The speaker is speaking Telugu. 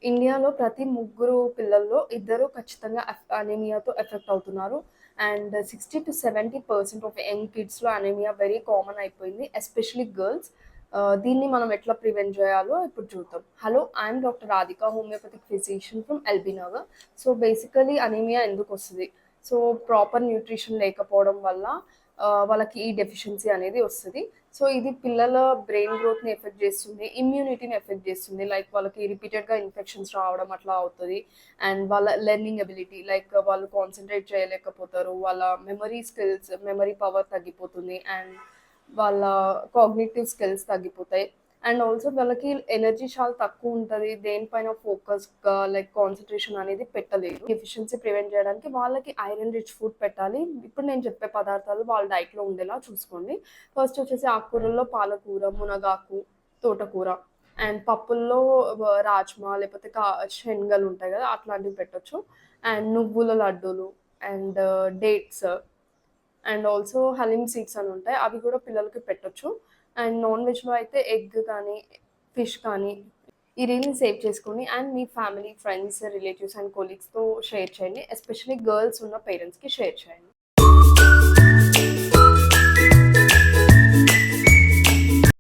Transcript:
ఇండియాలో ప్రతి ముగ్గురు పిల్లల్లో ఇద్దరు ఖచ్చితంగా అనీమియాతో ఎఫెక్ట్ అవుతున్నారు. అండ్ 60-70% ఆఫ్ యంగ్ కిడ్స్‌లో అనీమియా వెరీ కామన్ అయిపోయింది. Especially girls. దీన్ని మనం ఎట్లా ప్రివెంట్ చేయాలో ఇప్పుడు చూద్దాం. Hello, I'm doctor Radhika, homeopathic physician from LB Nagar. So basically anaemia ఎందుకొస్తది? సో ప్రాపర్ న్యూట్రిషన్ లేకపోవడం వల్ల వాళ్ళకి ఈ డెఫిషియన్సీ అనేది వస్తది. సో ఇది పిల్లల బ్రెయిన్ గ్రోత్‌ని ఎఫెక్ట్ చేస్తుంది. ఇమ్యూనిటీని ఎఫెక్ట్ చేస్తుంది. లైక్ వాళ్ళకి రిపీటెడ్‌గా ఇన్ఫెక్షన్స్ రావడం అట్లా అవుతది. అండ్ వాళ్ళ లెర్నింగ్ ఎబిలిటీ లైక్ వాళ్ళు కాన్సంట్రేట్ చేయలేకపోతారు. వాళ్ళ మెమరీ స్కిల్స్, మెమరీ పవర్ తగ్గిపోతుంది. అండ్ వాళ్ళ కాగ్నిటివ్ స్కిల్స్ తగ్గిపోతాయి. అండ్ ఆల్సో వాళ్ళకి ఎనర్జీ చాలా తక్కువ ఉంటది. దేనిపైన ఫోకస్‌గా లైక్ కాన్సంట్రేషన్ అనేది పెట్టలేరు. డెఫిషియన్సీ ప్రివెంట్ చేయడానికి వాళ్ళకి ఐరన్ రిచ్ ఫుడ్ పెట్టాలి. ఇప్పుడు నేను చెప్పే పదార్థాలు వాళ్ళ డైట్‌లో ఉండేలా చూసుకోండి. ఫస్ట్ వచ్చేసి ఆకుకూరల్లో పాలకూర, మునగాకు, తోటకూర అండ్ పప్పుల్లో రాజ్మా లేకపోతే శనగలు ఉంటాయి కదా! అట్లాంటివి పెట్టొచ్చు. అండ్ నువ్వుల లడ్డూలు and dates and also halim seeds అని ఉంటాయి. అవి కూడా పిల్లలకి పెట్టొచ్చు. అండ్ నాన్ వెజ్‌లో అయితే ఎగ్ కానీ, ఫిష్ కానీ ఈ రీల్‌ని సేవ్ చేసుకోండి. అండ్ మీ ఫ్యామిలీ, ఫ్రెండ్స్, రిలేటివ్స్ అండ్ కొలీగ్స్‌తో షేర్ చేయండి. ఎస్పెషల్లీ గర్ల్స్ ఉన్న పేరెంట్స్‌కి షేర్ చేయండి.